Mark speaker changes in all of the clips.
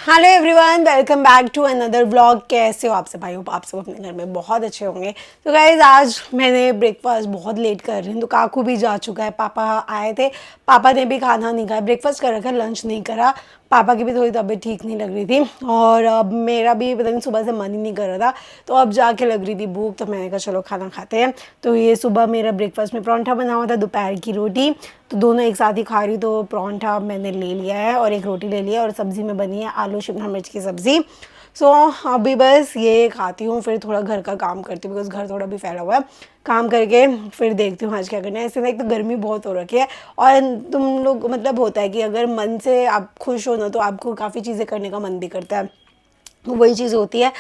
Speaker 1: Hello everyone, welcome back to another vlog. कैसे हो आप सब? भाई आप सब अपने घर में बहुत अच्छे होंगे। तो गाइज आज मैंने ब्रेकफास्ट बहुत लेट कर रही हूँ, तो काकू भी जा चुका है, पापा आए थे, पापा ने भी खाना नहीं खाया, ब्रेकफास्ट कर रखा, लंच नहीं करा। पापा की भी थोड़ी तबीयत ठीक नहीं लग रही थी और अब मेरा भी पता नहीं सुबह से मन ही नहीं कर रहा था, तो अब जाके लग रही थी भूख, तो मैंने कहा चलो खाना खाते हैं। तो ये सुबह मेरा ब्रेकफास्ट में परांठा बना हुआ था, दोपहर की रोटी, तो दोनों एक साथ ही खा रही। तो परांठा मैंने ले लिया है और एक रोटी ले लिया और सब्ज़ी में बनी है आलू शिमला मिर्च की सब्ज़ी। सो अभी बस ये खाती हूँ, फिर थोड़ा घर का काम करती हूँ बिकॉज घर थोड़ा भी फैला हुआ है। काम करके फिर देखती हूँ आज क्या करना है। ऐसे ना एक तो गर्मी बहुत हो रखी है और तुम लोग मतलब होता है कि अगर मन से आप खुश हो ना तो आपको काफ़ी चीज़ें करने का मन भी करता है। वही चीज़ होती है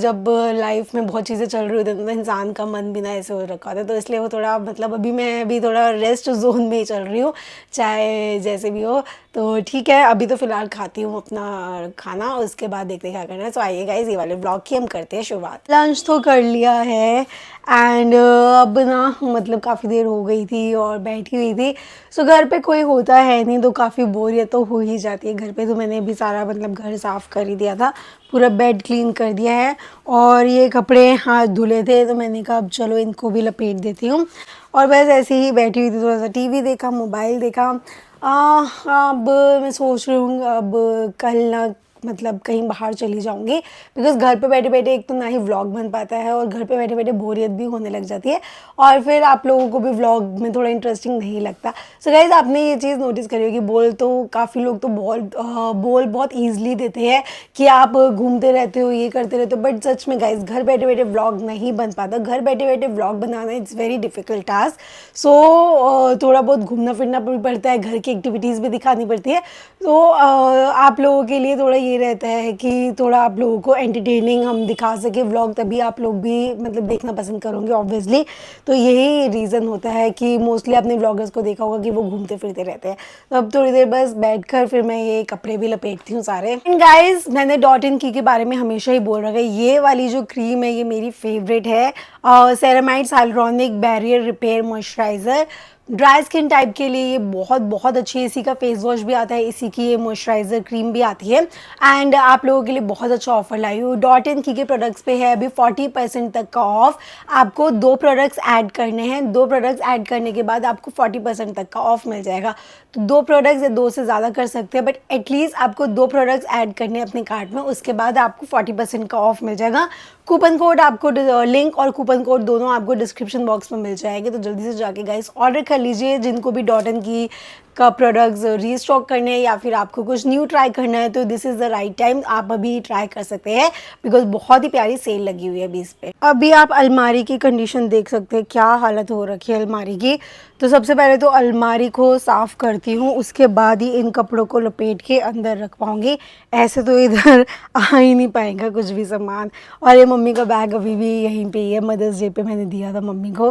Speaker 1: जब लाइफ में बहुत चीज़ें चल रही होती हैं तो इंसान का मन भी ना ऐसे हो रखा होता है, तो इसलिए वो थोड़ा मतलब अभी मैं भी थोड़ा रेस्ट जोन में ही चल रही हूँ, चाहे जैसे भी हो। तो ठीक है, अभी तो फ़िलहाल खाती हूँ अपना खाना, उसके बाद देखते हैं क्या करना है। सो आइए गाइस, ये वाले ब्लॉग की हम करते हैं शुरुआत। लंच तो कर लिया है एंड अब ना मतलब काफ़ी देर हो गई थी और बैठी हुई थी। सो घर पे कोई होता है नहीं तो काफ़ी बोरियत तो हो ही जाती है घर पे। तो मैंने भी सारा मतलब घर साफ़ कर ही दिया था, पूरा बेड क्लीन कर दिया है और ये कपड़े हाथ धुले थे, तो मैंने कहा अब चलो इनको भी लपेट देती हूँ। और बस ऐसे ही बैठी हुई थी, थोड़ा सा टीवी देखा, मोबाइल देखा। अब मैं सोच रही हूँ अब कल ना मतलब कहीं बाहर चली जाऊँगी बिकॉज़ घर पे बैठे बैठे एक तो ना ही व्लॉग बन पाता है और घर पे बैठे बैठे बोरियत भी होने लग जाती है और फिर आप लोगों को भी व्लॉग में थोड़ा इंटरेस्टिंग नहीं लगता। सो गाइज, आपने ये चीज़ नोटिस करी होगी, बोल तो काफ़ी लोग तो बोल बहुत ईजिली देते हैं कि आप घूमते रहते हो, ये करते रहते हो, बट सच में गाइज घर बैठे बैठे व्लॉग नहीं बन पाता। घर बैठे बैठे व्लॉग बनाना it's very difficult task. So थोड़ा बहुत घूमना फिरना भी पड़ता है, घर की एक्टिविटीज़ भी दिखानी पड़ती है। तो आप लोगों के लिए थोड़ा ये रहता है कि थोड़ा आप लोगों को एंटरटेनिंग हम दिखा सके व्लॉग, तभी आप लोग भी मतलब देखना पसंद करोगे ऑब्वियसली। तो यही रीज़न होता है कि मोस्टली आपने व्लॉगर्स को देखा होगा कि वो घूमते फिरते रहते हैं। तो अब थोड़ी देर बस बैठकर फिर मैं ये कपड़े भी लपेटती हूँ सारे। एंड गाइस, मैंने डॉट इन की के बारे में हमेशा ही बोल रखा है, ये वाली जो क्रीम है ये मेरी फेवरेट है, ceramide hyaluronic barrier repair moisturiser. Dry skin type के लिए ये बहुत बहुत अच्छी है। इसी का फेस वॉश भी आता है, इसी की ये मॉइस्चराइज़र क्रीम भी आती है एंड आप लोगों के लिए बहुत अच्छा ऑफर लाई हूँ। डॉट इन की के प्रोडक्ट्स पे है अभी 40% तक का ऑफ। आपको 2 प्रोडक्ट्स ऐड करने हैं, 2 प्रोडक्ट्स ऐड करने के बाद आपको 40% तक का ऑफ मिल जाएगा। तो 2 प्रोडक्ट्स या 2 से ज़्यादा कर सकते हैं, बट एटलीस्ट आपको 2 प्रोडक्ट्स ऐड करने हैं अपने कार्ट में, उसके बाद आपको 40% का ऑफ मिल जाएगा। कूपन कोड आपको लिंक और कूपन कोड दोनों आपको डिस्क्रिप्शन बॉक्स में मिल जाएंगे, तो जल्दी से जाके गाइस ऑर्डर कर लीजिए। जिनको भी डॉट इन की का प्रोडक्ट्स रीस्टॉक करने हैं या फिर आपको कुछ न्यू ट्राई करना है तो this is the right time, आप अभी ट्राई कर सकते हैं बिकॉज बहुत ही प्यारी सेल लगी हुई है अभी इस पे। अभी आप अलमारी की कंडीशन देख सकते हैं, क्या हालत हो रखी है अलमारी की। तो सबसे पहले तो अलमारी को साफ़ करती हूँ, उसके बाद ही इन कपड़ों को लपेट के अंदर रख पाऊँगी, ऐसे तो इधर आ ही नहीं पाएगा कुछ भी सामान। और ये मम्मी का बैग अभी भी यहीं पे ही है, मदर्स डे पे मैंने दिया था मम्मी को,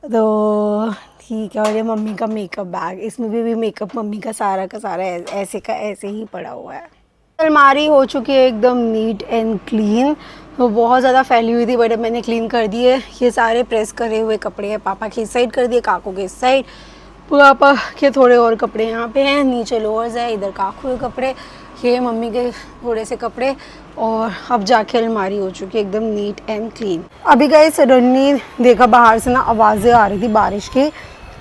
Speaker 1: तो ठीक है। और ये मम्मी का मेकअप बैग, इसमें भी मेकअप मम्मी का सारा ऐसे का ऐसे ही पड़ा हुआ है। अलमारी हो चुकी है एकदम नीट एंड क्लीन, तो बहुत ज़्यादा फैली हुई थी बट अब मैंने क्लीन कर दी है। ये सारे प्रेस करे हुए कपड़े हैं, पापा की साइड कर दिए, काकू के साइड, पापा के थोड़े और कपड़े यहाँ पे हैं, नीचे लोअर्स है, इधर काकू के कपड़े, ये मम्मी के थोड़े से कपड़े, और अब जाके अलमारी हो चुकी है एकदम नीट एंड क्लीन। अभी गए सडनली देखा बाहर से ना आवाज़ें आ रही थी बारिश की,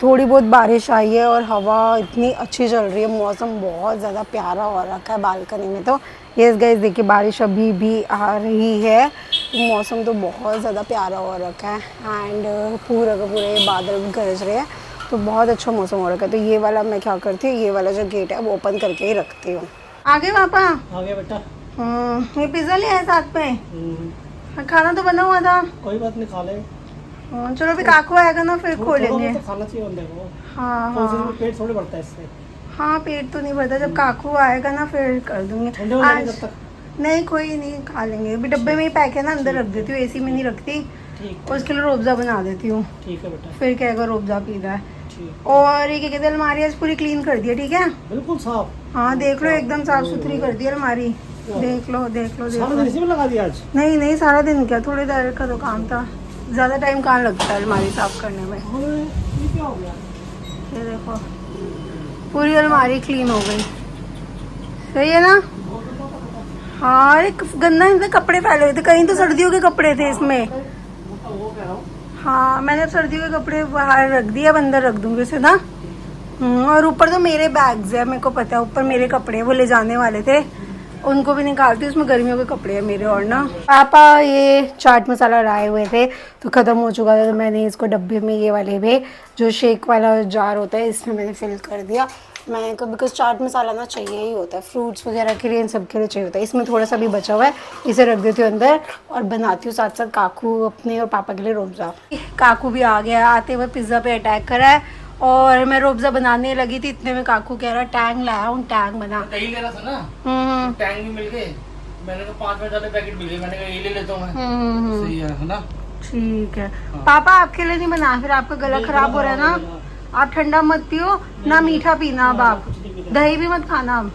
Speaker 1: थोड़ी बहुत बारिश आई है और हवा इतनी अच्छी चल रही है, मौसम बहुत ज़्यादा प्यारा हो रखा है बालकनी में। तो यस गाइस, देखिए बारिश अभी भी आ रही है, मौसम तो बहुत ज़्यादा प्यारा हो रखा है एंड पूरा का पूरा ये बादल भी गरज रहे हैं, तो बहुत अच्छा मौसम हो रखा है। तो ये वाला मैं क्या करती हूँ, ये वाला जो गेट है वो ओपन करके ही रखती हूँ। आगे पापा
Speaker 2: आ गया बेटा।
Speaker 1: ये पिज़्ज़ा ले आए साथ में, खाना तो बना हुआ था।
Speaker 2: कोई बात नहीं, खा ले।
Speaker 1: चलो अभी काकू आएगा ना फिर खोलेंगे।
Speaker 2: तो खाना चाहिए बंदे को।
Speaker 1: हाँ
Speaker 2: तो
Speaker 1: हाँ
Speaker 2: पेट थोड़ी भरता है इससे।
Speaker 1: हाँ, पेट तो नहीं भरता, जब काकू आएगा ना फिर कर दूंगी
Speaker 2: ठंडे हो जाएंगे
Speaker 1: आज।
Speaker 2: तब तक।
Speaker 1: नहीं कोई नहीं, खा लेंगे अभी, डब्बे में ही पैक है ना, अंदर रख देती हूँ, एसी में नहीं रखती,
Speaker 2: ठीक
Speaker 1: और उसके लिए रोबजा बना देती हूँ,
Speaker 2: ठीक है बेटा।
Speaker 1: फिर कहेगा रोबजा पी रहा है।
Speaker 2: ठीक।
Speaker 1: और ये क्या कहते हैं, अलमारी आज पूरी क्लीन कर दिया, ठीक है।
Speaker 2: बिल्कुल साफ।
Speaker 1: हाँ देख लो, एकदम साफ सुथरी कर दी अलमारी, देख लो देख लो देख
Speaker 2: सारा दिन
Speaker 1: लो।
Speaker 2: इसी में लगा दिया आज।
Speaker 1: नहीं नहीं, सारा दिन क्या, थोड़ी देर का तो काम था, ज़्यादा टाइम कहाँ लगता है अलमारी साफ करने में।
Speaker 2: ये क्या हो गया?
Speaker 1: ये देखो पूरी अलमारी क्लीन हो गई, सही है ना। हाँ अरे गंदा इनके कपड़े फैले हुए थे, कहीं तो सर्दियों के कपड़े थे इसमें।
Speaker 2: वो कह रहा हूँ।
Speaker 1: हाँ मैंने अब सर्दियों के कपड़े बाहर रख दिए, अब अंदर रख दूंगी उसे ना। और ऊपर तो मेरे बैग्स है, मेरे को पता है ऊपर मेरे कपड़े वो ले जाने वाले थे, उनको भी निकालती हूँ। उसमें गर्मियों के कपड़े हैं मेरे। और ना पापा ये चाट मसाला लाए हुए थे तो ख़त्म हो चुका था, तो मैंने इसको डब्बे में ये वाले भी जो शेक वाला जार होता है इसमें मैंने फिल कर दिया। मैं को बिकॉज चाट मसाला ना चाहिए ही होता है, फ्रूट्स वगैरह के लिए, इन सब के लिए चाहिए होता है। इसमें थोड़ा सा भी बचा हुआ है, इसे रख देती हूँ अंदर और बनाती हूँ साथ साथ काकू अपने और पापा के लिए रोबज़ा। काकू भी आ गया, आते हुए पिज़्ज़ा पे अटैक करा है और मैं रोबज़ा बनाने लगी थी, इतने में काकू कह रहा टैंग लाया हूँ, टैंग बना।
Speaker 2: दही ले रहा था ना, टैंग भी मिल गए। मैंने कहा 5 मिनट वाले पैकेट मिल गए, मैंने कहा ये ले लेता हूँ मैं। सही है ना।
Speaker 1: ठीक है पापा आपके लिए नहीं बना, फिर आपका गला खराब हो रहा है ना। आप ठंडा मत पियो ना, मीठा पीना अब आप, दही भी मत खाना अब।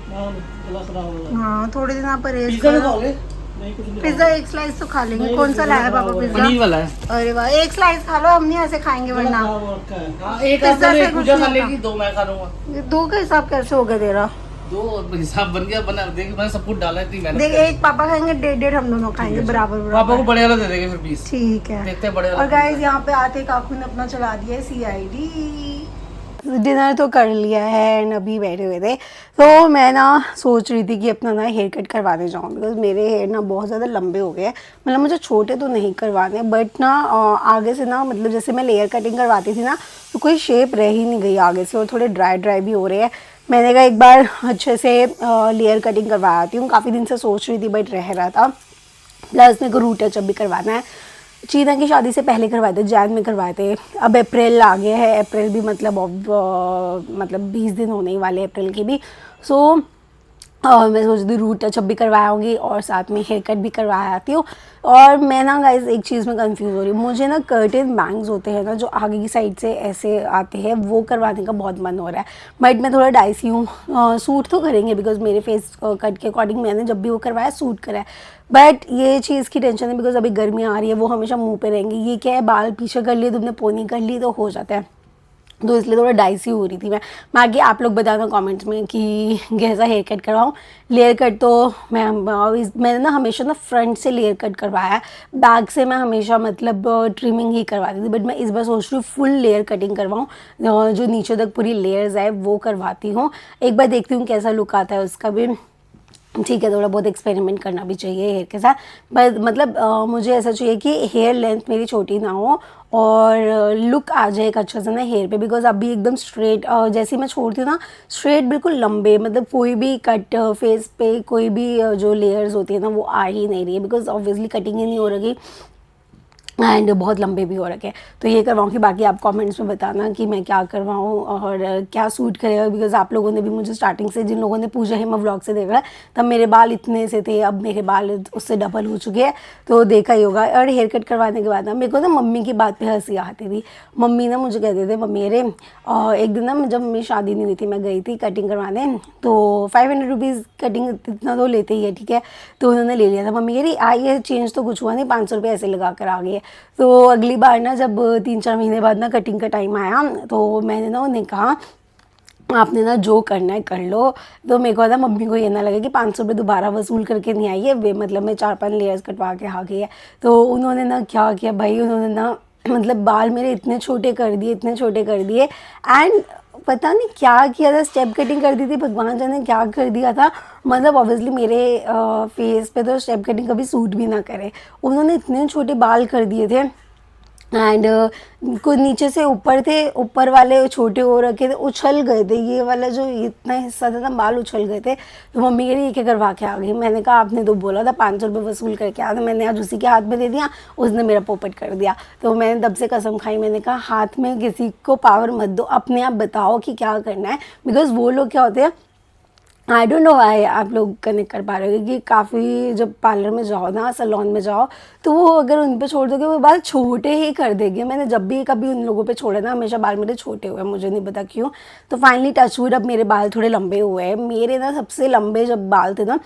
Speaker 1: हाँ थोड़े दिन आप परहेज
Speaker 2: पिज्जा
Speaker 1: करो।
Speaker 2: खाओगे? नहीं कुछ नहीं।
Speaker 1: पिज्जा एक स्लाइस तो खा लेंगे। कौन सा लाया पापा पिज्जा?
Speaker 2: पनीर वाला है।
Speaker 1: अरे वाह, एक स्लाइस खा लो, हम नहीं ऐसे खाएंगे वरना।
Speaker 2: हाँ, एक
Speaker 1: पिज्जा से
Speaker 2: पूजा
Speaker 1: कुछ
Speaker 2: खा
Speaker 1: नहीं
Speaker 2: लेगी, 2 मैं खा लूंगा।
Speaker 1: दो का हिसाब कैसे हो गया तेरा?
Speaker 2: 2 हिसाब बन गया, बना देख मैंने सब कुछ डाला है, मैंने
Speaker 1: देख एक पापा खाएंगे, 1.5 हम दोनों खाएंगे बराबर
Speaker 2: पापा
Speaker 1: बराबर।
Speaker 2: को बड़े वाला दे देंगे फिर पीस।
Speaker 1: ठीक है।
Speaker 2: देखते हैं बड़े वाला।
Speaker 1: और गाइस यहाँ पे आते काकू ने अपना चला दिया है CID। डिनर तो कर लिया है एंड अभी बैठे हुए थे, तो मैं ना सोच रही थी कि अपना ना हेयर कट करवाने जाऊँ, बिकॉज मेरे हेयर ना बहुत ज़्यादा लंबे हो गए हैं। मतलब मुझे छोटे तो नहीं करवाने, बट ना आगे से ना, मतलब जैसे मैं लेयर कटिंग करवाती थी ना तो कोई शेप रह ही नहीं गई आगे से, और थोड़े ड्राई ड्राई भी हो रहे हैं। मैंने कहा एक बार अच्छे से लेयर कटिंग करवाती हूँ, काफ़ी दिन से सोच रही थी बट रह रहा था। प्लस मेरे को रूट टचअप भी करवाना है। चीना की शादी से पहले करवाए थे, जैन में करवाए थे, अब अप्रैल आ गया है, अप्रैल भी मतलब 20 दिन होने ही वाले अप्रैल के भी। सो मैं सोच रही रूट टचअप भी करवाऊंगी और साथ में हेयर कट भी करवाया आती हूँ। और मैं ना गाइस एक चीज़ में कंफ्यूज हो रही हूँ, मुझे ना कर्टेन बैंग्स होते हैं ना जो आगे की साइड से ऐसे आते हैं, वो करवाने का बहुत मन हो रहा है। बट मैं थोड़ा डाइसी हूँ, सूट तो करेंगे बिकॉज मेरे फेस कट के अकॉर्डिंग मैंने जब भी वो करवाया सूट करा है। बट ये चीज़ की टेंशन है बिकॉज अभी गर्मी आ रही है, वो हमेशा मुँह पे रहेंगी। ये क्या है, बाल पीछे कर लिए तुमने, पोनी कर ली तो हो जाता है, तो इसलिए थोड़ा डाइसी हो रही थी मैं। बाकी आप लोग बताना कमेंट्स में कि कैसा हेयर कट करवाऊँ। लेयर कट तो मैंने ना हमेशा ना फ्रंट से लेयर कट करवाया है, बैक से मैं हमेशा मतलब ट्रिमिंग ही करवाती थी। बट मैं इस बार सोच रही हूँ फुल लेयर कटिंग करवाऊँ, जो नीचे तक पूरी लेयर्स है वो करवाती हूँ। एक बार देखती हूँ कैसा लुक आता है उसका भी। ठीक है, थोड़ा बहुत एक्सपेरिमेंट करना भी चाहिए हेयर के साथ, बट मतलब मुझे ऐसा चाहिए कि हेयर लेंथ मेरी छोटी ना हो और लुक आ जाए एक अच्छा सा ना हेयर पे। बिकॉज अभी एकदम स्ट्रेट जैसे ही मैं छोड़ती हूँ ना, स्ट्रेट बिल्कुल लंबे, मतलब कोई भी कट फेस पे कोई भी जो लेयर्स होती है ना वो आ ही नहीं रही है, बिकॉज ऑब्वियसली कटिंग ही नहीं हो रही एंड बहुत लंबे भी हो रखे हैं। तो ये करवाऊँगी। बाकी आप कमेंट्स में बताना कि मैं क्या करवाऊँ और क्या सूट करेगा, बिकॉज आप लोगों ने भी मुझे स्टार्टिंग से, जिन लोगों ने पूजा हेमा व्लॉग से देखा है, तब मेरे बाल इतने से थे, अब मेरे बाल उससे डबल हो चुके हैं, तो देखा ही होगा। और हेयर कट करवाने के बाद ना मेरे को ना मम्मी की बात पे हंसी आती थी। मम्मी ना मुझे कहते थे, मम्मी अरे एक दिन ना जब मेरी शादी नहीं हुई थी, मैं गई थी कटिंग करवाने, तो 500 रुपीज़ कटिंग इतना तो लेते ही है, ठीक है, तो उन्होंने ले लिया था। मम्मी कह रही आइए चेंज तो कुछ हुआ नहीं, 500 रुपये ऐसे लगा कर आ गई। तो अगली बार ना जब 3-4 महीने बाद ना कटिंग का टाइम आया, तो मैंने ना उन्हें कहा आपने ना जो करना है कर लो। तो मेरे को था मम्मी को ये ना लगे कि 500 रुपये दोबारा वसूल करके नहीं आई है, वे मतलब मैं 4-5 लेयर्स कटवा के आ गई है। तो उन्होंने ना क्या किया भाई, उन्होंने ना मतलब बाल मेरे इतने छोटे कर दिए, इतने छोटे कर दिए, एंड पता नहीं क्या किया था, स्टेप कटिंग कर दी थी, भगवान जाने क्या कर दिया था। मतलब ऑब्वियसली मेरे फेस पे तो स्टेप कटिंग कभी सूट भी ना करे, उन्होंने इतने छोटे बाल कर दिए थे। एंड कुछ नीचे से ऊपर थे, ऊपर वाले छोटे हो रखे थे, उछल गए थे, ये वाला जो इतना हिस्सा था ना बाल उछल गए थे। तो मम्मी कह रही ये क्या करवा के आ गई। मैंने कहा आपने तो बोला था 500 रुपये वसूल करके आया था, मैंने आज उसी के हाथ में दे दिया, उसने मेरा पोपट कर दिया। तो मैंने तब से कसम खाई, मैंने कहा हाथ में किसी को पावर मत दो, अपने आप बताओ कि क्या करना है। बिकॉज वो लोग क्या होते हैं, आई डोंट नो वाई आप लोग कनेक्ट कर पा रहे हो कि काफ़ी जब पार्लर में जाओ ना, सैलून में जाओ, तो वो अगर उन पे छोड़ दोगे वो बाल छोटे ही कर देंगे। मैंने जब भी कभी उन लोगों पे छोड़े ना, हमेशा बाल मेरे छोटे हुए, मुझे नहीं पता क्यों। तो फाइनली टचवुड अब मेरे बाल थोड़े लंबे हुए हैं। मेरे ना सबसे लंबे जब बाल थे ना,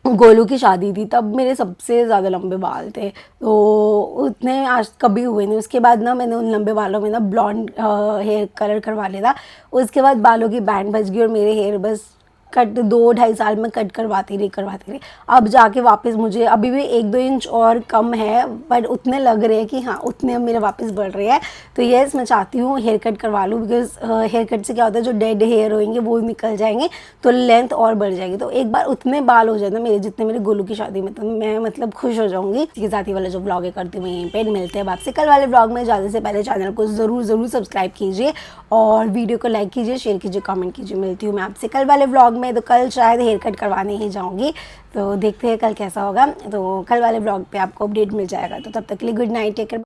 Speaker 1: गोलू की शादी थी, तब मेरे सबसे ज़्यादा लंबे बाल थे, तो उतने आज कभी हुए नहीं। उसके बाद ना मैंने उन लंबे बालों में ना ब्लॉन्ड हेयर कलर करवा लिया था। उसके बाद बालों की बैंड बज गई और मेरे हेयर बस कट 2-2.5 साल में कट करवाती रही। अब जाके वापस मुझे अभी भी 1-2 इंच और कम है, बट उतने लग रहे हैं कि हाँ उतने अब मेरे वापस बढ़ रहे हैं। तो यस, मैं चाहती हूँ हेयर कट करवा लूँ, बिकॉज हेयर कट से क्या होता है, जो डेड हेयर होंगे वो निकल जाएंगे तो लेंथ और बढ़ जाएगी। तो एक बार उतने बाल हो जाए ना मेरे जितने मेरे गोलू की शादी में, तो मैं मतलब खुश हो जाऊँगी। इसके साथ ही वाला जो ब्लॉग है करती हूँ यहीं पे। मिलते हैं आपसे कल वाले ब्लॉग में। जाने से पहले चैनल को ज़रूर सब्सक्राइब कीजिए और वीडियो को लाइक कीजिए, शेयर कीजिए, कमेंट कीजिए। मिलती हूँ मैं आपसे कल वाले ब्लॉग में। तो कल शायद हेयर कट करवाने ही जाऊँगी, तो देखते हैं कल कैसा होगा। तो कल वाले ब्लॉग पे आपको अपडेट मिल जाएगा। तो तब तक के लिए गुड नाइट, टेक केयर।